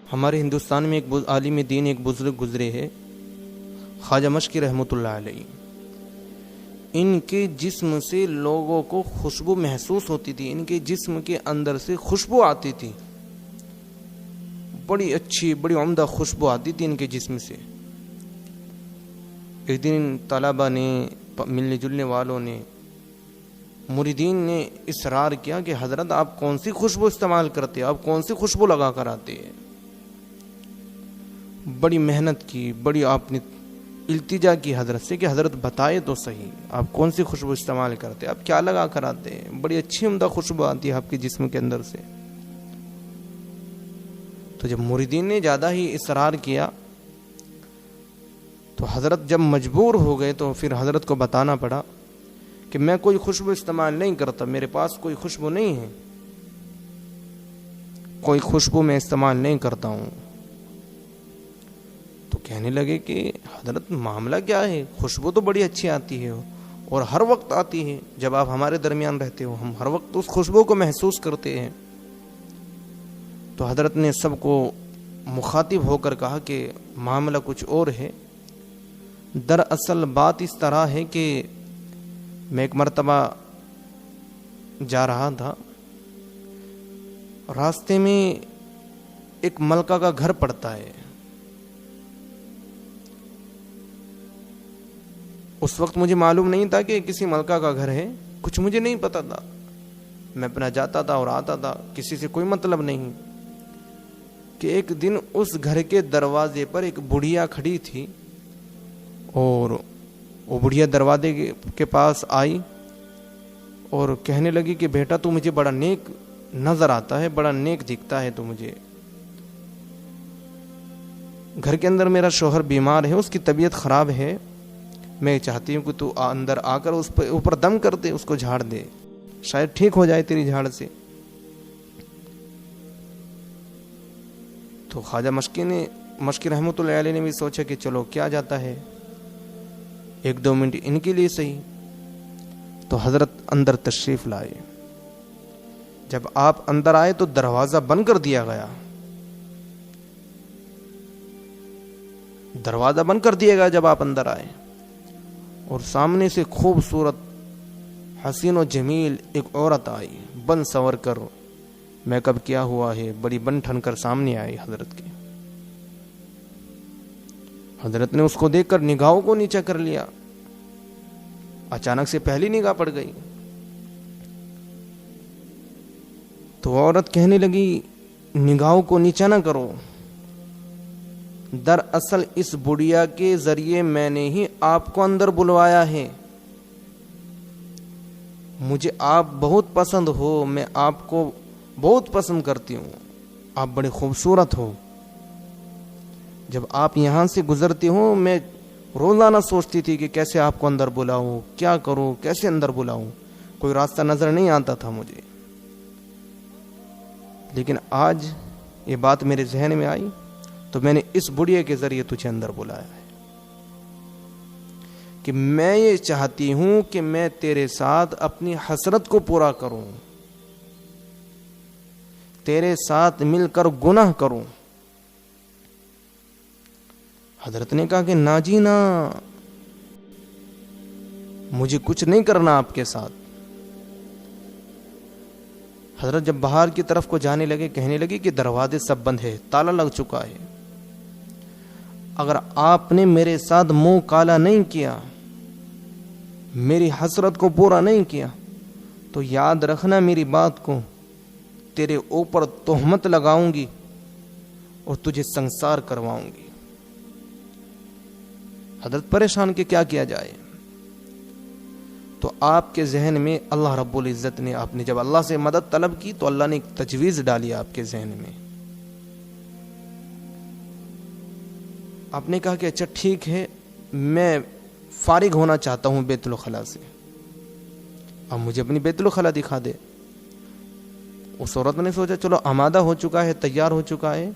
ہمارے ہندوستان میں ایک عالم دین، ایک بزرگ گزرے ہیں، خواجہ مشکی رحمۃ اللہ علیہ۔ ان کے جسم سے لوگوں کو خوشبو محسوس ہوتی تھی، ان کے جسم کے اندر سے خوشبو آتی تھی، بڑی اچھی بڑی عمدہ خوشبو آتی تھی ان کے جسم سے۔ ایک دن طلبہ نے، ملنے جلنے والوں نے، مریدین نے اصرار کیا کہ حضرت آپ کون سی خوشبو استعمال کرتے ہیں، آپ کون سی خوشبو لگا کر آتے ہیں؟ بڑی محنت کی، بڑی آپ نے التجا کی حضرت سے کہ حضرت بتائے تو صحیح، آپ کون سی خوشبو استعمال کرتے ہیں، آپ کیا لگا کر آتے ہیں؟ بڑی اچھی عمدہ خوشبو آتی ہے آپ کے جسم کے اندر سے۔ تو جب مریدین نے زیادہ ہی اصرار کیا تو حضرت جب مجبور ہو گئے تو پھر حضرت کو بتانا پڑا کہ میں کوئی خوشبو استعمال نہیں کرتا، میرے پاس کوئی خوشبو نہیں ہے، کوئی خوشبو میں استعمال نہیں کرتا ہوں۔ تو کہنے لگے کہ حضرت معاملہ کیا ہے، خوشبو تو بڑی اچھی آتی ہے اور ہر وقت آتی ہے، جب آپ ہمارے درمیان رہتے ہو ہم ہر وقت اس خوشبو کو محسوس کرتے ہیں۔ تو حضرت نے سب کو مخاطب ہو کر کہا کہ معاملہ کچھ اور ہے۔ دراصل بات اس طرح ہے کہ میں ایک مرتبہ جا رہا تھا، راستے میں ایک ملکہ کا گھر پڑتا ہے۔ اس وقت مجھے معلوم نہیں تھا کہ کسی ملکہ کا گھر ہے، کچھ مجھے نہیں پتا تھا، میں اپنا جاتا تھا اور آتا تھا، کسی سے کوئی مطلب نہیں۔ کہ ایک دن اس گھر کے دروازے پر ایک بڑھیا کھڑی تھی اور وہ بڑھیا دروازے کے پاس آئی اور کہنے لگی کہ بیٹا تو مجھے بڑا نیک نظر آتا ہے، بڑا نیک دکھتا ہے تو مجھے، گھر کے اندر میرا شوہر بیمار ہے، اس کی طبیعت خراب ہے، میں چاہتی ہوں کہ تو اندر آ کر اس پہ اوپر دم کر دے، اس کو جھاڑ دے، شاید ٹھیک ہو جائے تیری جھاڑ سے۔ تو خواجہ مشکی رحمۃ اللہ علیہ نے بھی سوچا کہ چلو کیا جاتا ہے، ایک دو منٹ ان کے لیے صحیح۔ تو حضرت اندر تشریف لائے، جب آپ اندر آئے تو دروازہ بند کر دیا گیا، دروازہ بند کر دیا گیا جب آپ اندر آئے، اور سامنے سے خوبصورت حسین و جمیل ایک عورت آئی، بن سنور کر، میک اپ کیا ہوا ہے، بڑی بن ٹھن کر سامنے آئی حضرت کے۔ حضرت نے اس کو دیکھ کر نگاہوں کو نیچا کر لیا، اچانک سے پہلی نگاہ پڑ گئی۔ تو عورت کہنے لگی نگاہوں کو نیچا نہ کرو، دراصل اس بڑھیا کے ذریعے میں نے ہی آپ کو اندر بلوایا ہے، مجھے آپ بہت پسند ہو، میں آپ کو بہت پسند کرتی ہوں، آپ بڑے خوبصورت ہو، جب آپ یہاں سے گزرتے ہو میں روزانہ سوچتی تھی کہ کیسے آپ کو اندر بلاؤں، کیا کروں، کیسے اندر بلاؤں، کوئی راستہ نظر نہیں آتا تھا مجھے، لیکن آج یہ بات میرے ذہن میں آئی تو میں نے اس بڑھیا کے ذریعے تجھے اندر بلایا ہے، کہ میں یہ چاہتی ہوں کہ میں تیرے ساتھ اپنی حسرت کو پورا کروں، تیرے ساتھ مل کر گناہ کروں۔ حضرت نے کہا کہ نا جی نا، مجھے کچھ نہیں کرنا آپ کے ساتھ۔ حضرت جب باہر کی طرف کو جانے لگے، کہنے لگے کہ دروازے سب بند ہے، تالا لگ چکا ہے، اگر آپ نے میرے ساتھ منہ کالا نہیں کیا، میری حسرت کو پورا نہیں کیا تو یاد رکھنا میری بات کو، تیرے اوپر تہمت لگاؤں گی اور تجھے سنسار کرواؤں گی۔ حضرت پریشان کہ کیا کیا جائے، تو آپ کے ذہن میں اللہ رب العزت نے، آپ نے جب اللہ سے مدد طلب کی تو اللہ نے ایک تجویز ڈالی آپ کے ذہن میں، آپ نے کہا کہ اچھا ٹھیک ہے، میں فارغ ہونا چاہتا ہوں بیت الخلا سے، اب مجھے اپنی بیت الخلا دکھا دے۔ اس عورت نے سوچا چلو آمادہ ہو چکا ہے، تیار ہو چکا ہے،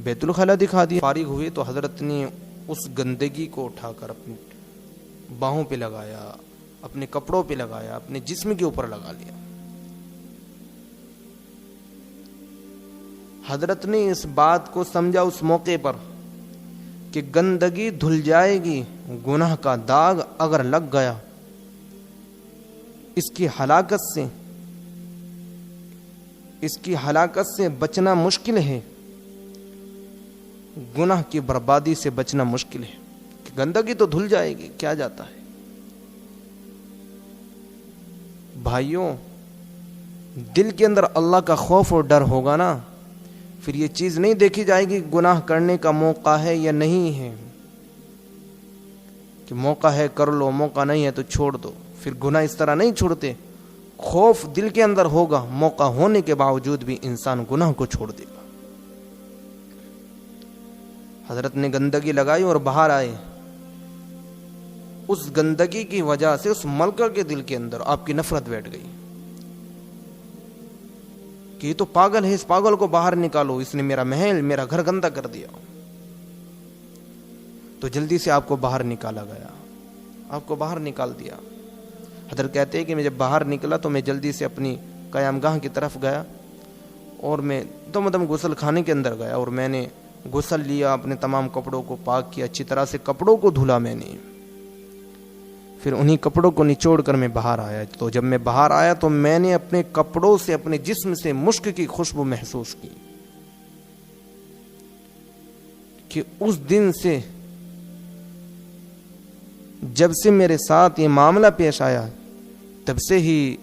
بیت الخلا دکھا دیا۔ فارغ ہوئے تو حضرت نے اس گندگی کو اٹھا کر اپنی باہوں پہ لگایا، اپنے کپڑوں پہ لگایا، اپنے جسم کے اوپر لگا لیا۔ حضرت نے اس بات کو سمجھا اس موقع پر کہ گندگی دھل جائے گی، گناہ کا داغ اگر لگ گیا، اس کی ہلاکت سے بچنا مشکل ہے، گناہ کی بربادی سے بچنا مشکل ہے، کہ گندگی تو دھل جائے گی، کیا جاتا ہے۔ بھائیوں، دل کے اندر اللہ کا خوف اور ڈر ہوگا نا، پھر یہ چیز نہیں دیکھی جائے گی گناہ کرنے کا موقع ہے یا نہیں ہے، کہ موقع ہے کر لو، موقع نہیں ہے تو چھوڑ دو۔ پھر گناہ اس طرح نہیں چھوڑتے، خوف دل کے اندر ہوگا، موقع ہونے کے باوجود بھی انسان گناہ کو چھوڑ دے گا۔ حضرت نے گندگی لگائی اور باہر آئے، اس گندگی کی وجہ سے اس ملکہ کے دل کے اندر آپ کی نفرت بیٹھ گئی کہ یہ تو پاگل ہے، اس پاگل کو باہر نکالو، اس نے میرا محل، میرا گھر گندا کر دیا۔ تو جلدی سے آپ کو باہر نکالا گیا، آپ کو باہر نکال دیا۔ حضرت کہتے ہیں کہ میں جب باہر نکلا تو میں جلدی سے اپنی قیام گاہ کی طرف گیا، اور میں غسل خانے کے اندر گیا، اور میں نے غسل لیا، اپنے تمام کپڑوں کو پاک کیا، اچھی طرح سے کپڑوں کو دھلا میں نے، پھر انہی کپڑوں کو نچوڑ کر میں باہر آیا۔ تو جب میں باہر آیا تو میں نے اپنے کپڑوں سے، اپنے جسم سے مشک کی خوشبو محسوس کی، کہ اس دن سے، جب سے میرے ساتھ یہ معاملہ پیش آیا، تب سے ہی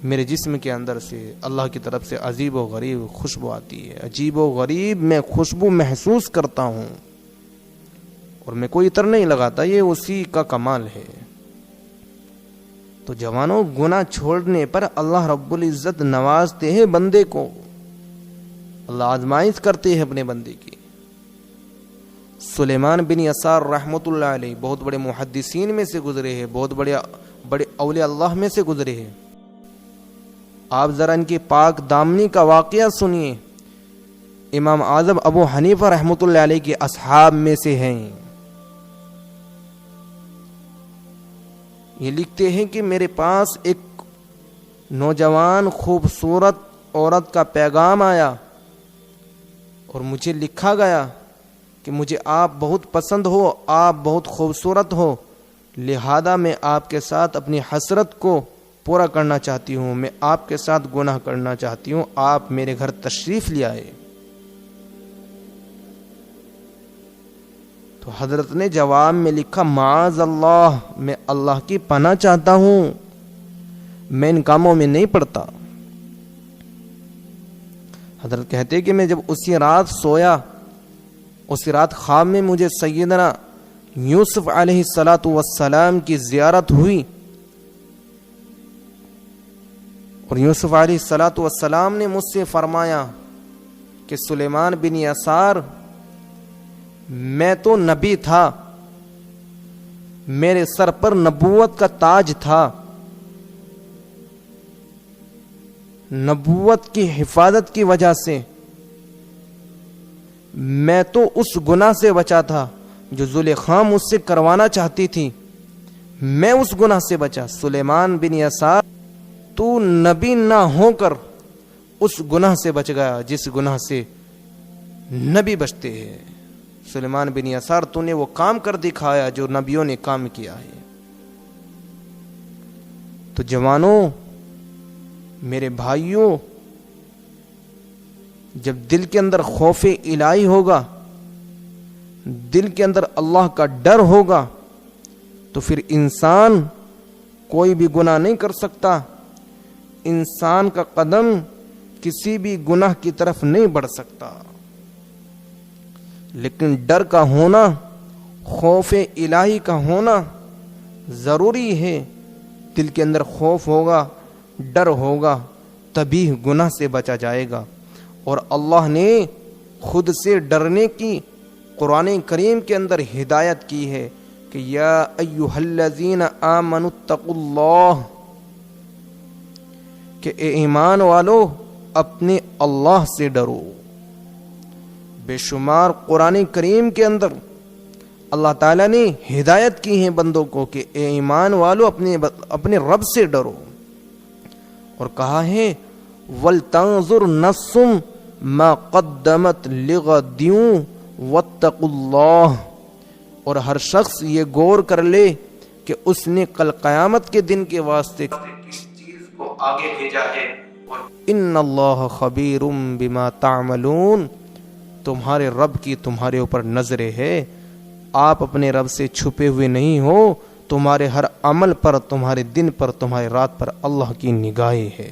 میرے جسم کے اندر سے اللہ کی طرف سے عجیب و غریب خوشبو آتی ہے، عجیب و غریب میں خوشبو محسوس کرتا ہوں، اور میں کوئی عطر نہیں لگاتا، یہ اسی کا کمال ہے۔ تو جوانوں، گناہ چھوڑنے پر اللہ رب العزت نوازتے ہیں بندے کو، اللہ آزمائش کرتے ہیں اپنے بندے کی۔ سلیمان بن یسار رحمت اللہ علیہ بہت بڑے محدثین میں سے گزرے ہیں، بہت بڑے اولیاء اللہ میں سے گزرے ہیں۔ آپ ذرا ان کی پاک دامنی کا واقعہ سنیے۔ امام اعظم ابو حنیفہ رحمت اللہ علیہ کے اصحاب میں سے ہیں۔ یہ لکھتے ہیں کہ میرے پاس ایک نوجوان خوبصورت عورت کا پیغام آیا، اور مجھے لکھا گیا کہ مجھے آپ بہت پسند ہو، آپ بہت خوبصورت ہو، لہذا میں آپ کے ساتھ اپنی حسرت کو پورا کرنا چاہتی ہوں، میں آپ کے ساتھ گناہ کرنا چاہتی ہوں، آپ میرے گھر تشریف لے آئے۔ تو حضرت نے جواب میں لکھا، معاذ اللہ، میں اللہ کی پناہ چاہتا ہوں، میں ان کاموں میں نہیں پڑتا۔ حضرت کہتے کہ میں جب اسی رات سویا، اسی رات خواب میں مجھے سیدنا یوسف علیہ السلام کی زیارت ہوئی، اور یوسف علیہ السلام نے مجھ سے فرمایا کہ سلیمان بن یسار، میں تو نبی تھا، میرے سر پر نبوت کا تاج تھا، نبوت کی حفاظت کی وجہ سے میں تو اس گناہ سے بچا تھا جو زلیخا مجھ سے کروانا چاہتی تھی، میں اس گناہ سے بچا۔ سلیمان بن یسار، تو نبی نہ ہو کر اس گناہ سے بچ گیا جس گناہ سے نبی بچتے ہیں۔ سلیمان بن یسار، تو نے وہ کام کر دکھایا جو نبیوں نے کام کیا ہے۔ تو جوانوں، میرے بھائیوں، جب دل کے اندر خوف الہی ہوگا، دل کے اندر اللہ کا ڈر ہوگا، تو پھر انسان کوئی بھی گناہ نہیں کر سکتا، انسان کا قدم کسی بھی گناہ کی طرف نہیں بڑھ سکتا۔ لیکن ڈر کا ہونا، خوف الہی کا ہونا ضروری ہے۔ دل کے اندر خوف ہوگا، ڈر ہوگا، تبھی گناہ سے بچا جائے گا۔ اور اللہ نے خود سے ڈرنے کی قرآن کریم کے اندر ہدایت کی ہے کہ یا ایھا الذین آمنوا اتقوا اللہ، کہ اے ایمان والو اپنے اللہ سے ڈرو۔ بے شمار قرآن کریم کے اندر اللہ تعالیٰ نے ہدایت کی ہے بندوں کو کہ اے ایمان والو اپنے رب سے ڈرو، اور کہا ہے وَلْتَنظُرْ نَفْسٌ ما قدمت لغد واتقوا اللہ، اور ہر شخص یہ غور کر لے کہ اس نے کل قیامت کے دن کے واسطے کس چیز کو آگے بھیجا ہے، اور ان اللہ خبیر بما تعملون، تمہارے رب کی تمہارے اوپر نظریں ہے، آپ اپنے رب سے چھپے ہوئے نہیں ہو، تمہارے ہر عمل پر، تمہارے دن پر، تمہارے رات پر اللہ کی نگاہیں ہے۔